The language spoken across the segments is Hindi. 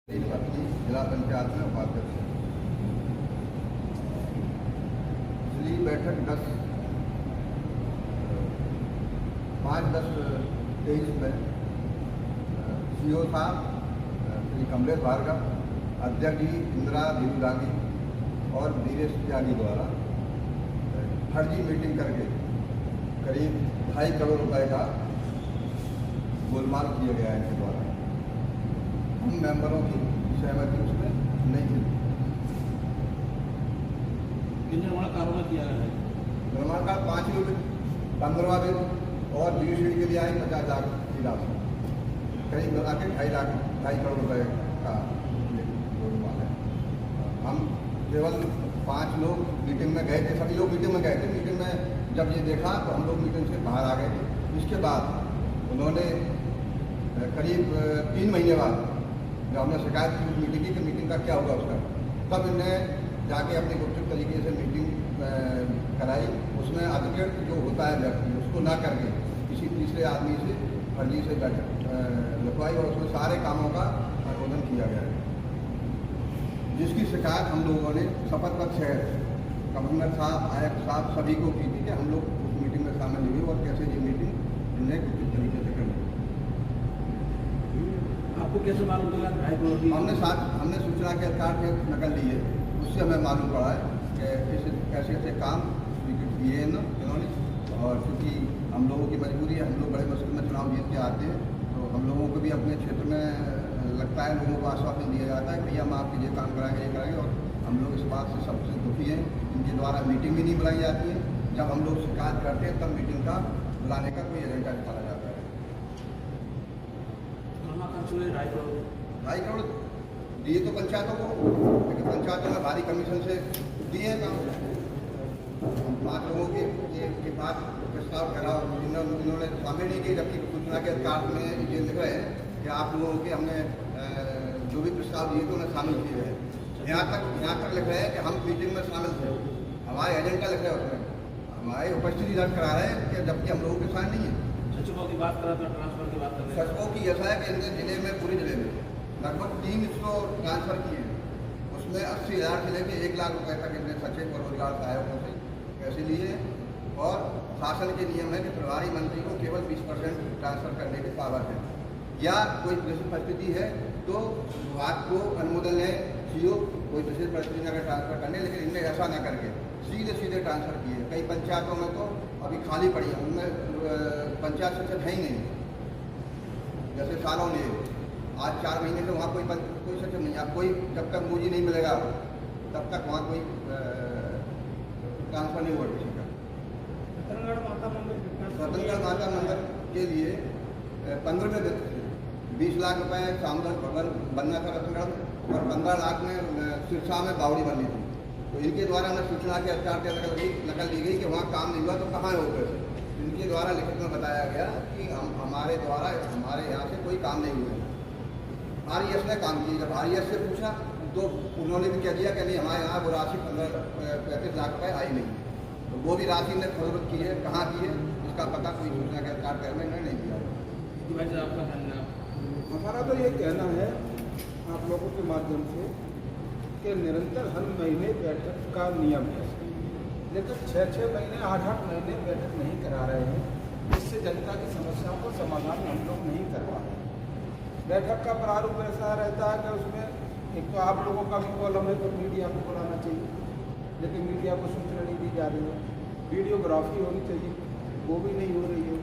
जिला पंचायत में उपाध्यक्ष है। पिछली बैठक 5/10/23 में सीओ साहब श्री कमलेश भार्गव, अध्यक्ष जी इंदिरा देवी और वीरेश त्यागी द्वारा फर्जी मीटिंग करके करीब 2.5 करोड़ रुपए का गोलमाल किया गया है इनके द्वारा। हम मेंबरों की सहमति उसमें नहीं थी। निर्माण कार्य में किया गया है। निर्माण कार्य 5 बिल, 15वां बिल और बीसीडी के लिए आई 50 लाख की राशि, करीब मिला के 2.5 करोड़ रुपए का गोलमाल है। हम केवल 5 लोग मीटिंग में गए थे, सभी लोग मीटिंग में गए थे। मीटिंग में जब ये देखा तो हम लोग मीटिंग से बाहर आ गए थे। इसके बाद उन्होंने करीब 3 महीने बाद जब हमने शिकायत की मीटिंग की कि मीटिंग का क्या होगा उसका, तब इनने जाके अपनी गुपचुप तरीके से मीटिंग कराई। उसमें अधिकृत जो होता है व्यक्ति उसको ना करके किसी तीसरे आदमी से फर्जी से बैठक लिखवाई और उसमें सारे कामों का अनुमोदन किया गया है, जिसकी शिकायत हम लोगों ने शपथ पत्र शहर कमिश्नर साहब, आयुक्त साहब सभी को की थी कि हम लोग उस मीटिंग में शामिल हुए और कैसे ये मीटिंग इन्हें गुपचुप तरीके से करनी। आपको कैसे मालूम चला? हमने सूचना के अधिकार के नकल ली है, उससे हमें मालूम पड़ा है कि कैसे कैसे काम स्वीकृत किए हैं इन्होंने। और क्योंकि हम लोगों की मजबूरी है, हम लोग बड़े मुश्किल में चुनाव जीत के आते हैं, तो हम लोगों को भी अपने क्षेत्र में लगता है, लोगों को आश्वासन दिया जाता है भैया हम आपके ये काम कराएंगे, ये कराएंगे। और हम लोग इस बात से सबसे दुखी हैं। इनके द्वारा मीटिंग भी नहीं बुलाई जाती है। जब हम लोग शिकायत करते हैं तब मीटिंग का बुलाने का कोई एजेंडा निकाला जाता है। 2.5 करोड़ दिए तो पंचायतों को, लेकिन पंचायतों में भारी कमीशन से दिए हैं काम। 5 लोगों के पास प्रस्ताव करा, इन्होंने शामिल नहीं किए, जबकि सूचना के अधिकार में ये लिख रहे हैं कि आप लोगों के हमने जो भी प्रस्ताव दिए थे उन्हें शामिल किए हैं। यहाँ तक लिख रहे हैं कि हम मीटिंग में शामिल थे, हमारे एजेंडा लिख रहे हैं उसमें, हमारी उपस्थिति दर्ज करा रहे हैं कि जबकि हम लोगों के साथ नहीं है। सचिवों की बात करा था, ट्रांसफर की बात कर रहे हैं। सचिवों की ऐसा है कि इनके जिले में, पूरे जिले में लगभग 300 ट्रांसफर किए हैं। उसमें 80,000 से लेकर 1 लाख रुपए तक इनने सचिव और रोजगार सहायकों से पैसे लिए। और शासन के नियम है कि प्रभारी मंत्री को केवल 20% ट्रांसफर करने की पावर है, या कोई विशेष परिस्थिति है तो विभाग को अनुमोदन है सीओ कोई विशेष परिस्थिति में अगर ट्रांसफर करने, लेकिन इनने ऐसा ना करके सीधे ट्रांसफर किए। कई पंचायतों में तो अभी खाली पड़ी है, उनमें पंचायत सचिव है ही नहीं। जैसे सालों ने आज 4 महीने से वहाँ कोई सचिव नहीं है। कोई जब तक मुझे नहीं मिलेगा तब तक वहाँ कोई ट्रांसफर नहीं हुआ किसी का। रतनगढ़ माता मंदिर के लिए 15वें वित्त 20 लाख रुपए सामुदायिक भवन बनना था रतनगढ़, और 15 लाख में सिरसा में बावड़ी बननी थी। तो इनके द्वारा हमें सूचना के अधिकार के नकल दी गई कि वहाँ काम नहीं हुआ तो कहाँ है वो पैसे। इनके द्वारा लिखित में बताया गया कि हमारे यहाँ से कोई काम नहीं हुआ। RES ने काम किया। जब RES से पूछा तो उन्होंने भी कह दिया कि नहीं, हमारे यहाँ वो राशि 35 लाख रुपए आई नहीं। तो वो भी राशि ने फरोख्त की है, कहाँ की है इसका पता कोई सूचना के अधिकार में नहीं दिया। हमारा तो ये कहना है आप लोगों के माध्यम से कि निरंतर हर महीने बैठक का नियम है, लेकिन 6-6 महीने 8-8 महीने बैठक नहीं करा रहे हैं, जिससे जनता की समस्याओं को समाधान हम लोग नहीं कर पा रहे हैं। बैठक का प्रारूप ऐसा रहता है कि उसमें एक तो आप लोगों का भी कॉलम है तो मीडिया को बुलाना चाहिए, लेकिन मीडिया को सूचना नहीं दी जा रही है। वीडियोग्राफी होनी चाहिए, वो भी नहीं हो रही है।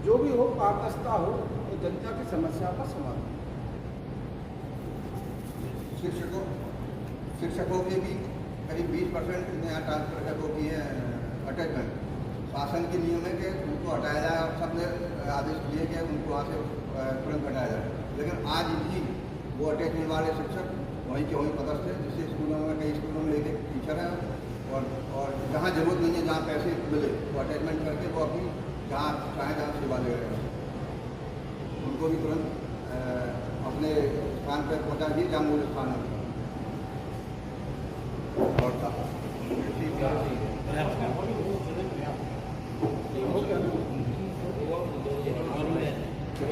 जो भी हो, पारदर्शिता हो तो जनता की समस्या का समाधान। शिक्षकों के भी करीब 20% यहाँ ट्रांसफर कर वो की है अटैचमेंट। शासन के नियम है कि उनको हटाया जाए, और सबने आदेश दिए कि उनको वहाँ से तुरंत हटाया जाए। लेकिन आज भी वो अटैचमेंट वाले शिक्षक वहीं के वहीं पदस्थ है, जिससे स्कूलों में, कई स्कूलों में एक टीचर है, और जहाँ जरूरत नहीं है, जहाँ पैसे मिले वो अटैचमेंट करके वो अपनी जहाँ सेवा ले रहे हैं, उनको भी तुरंत अपने स्थान पर पहुँचा दिए जहाँ मूल स्थान है।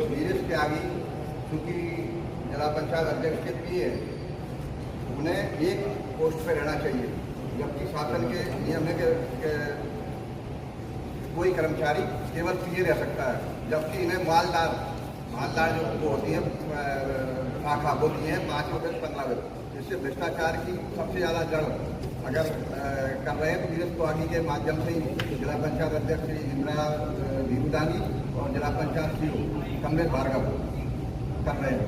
वीरेश त्यागी, चूँकि जिला पंचायत अध्यक्ष के पीए उन्हें एक पोस्ट पे रहना चाहिए, जबकि शासन के नियम है कि कोई कर्मचारी केवल पीए रह सकता है, जबकि इन्हें मालदार जो वो होती है शाखा होती है 5 वेतन 15 वेतन। इससे भ्रष्टाचार की सबसे ज़्यादा जड़ अगर कर रहे हैं तो नीरज तिवारी के माध्यम से ही जिला पंचायत अध्यक्ष श्री इंदिरा दीपदानी और जिला पंचायत सीओ कमलेश भार्गव कर रहे हैं।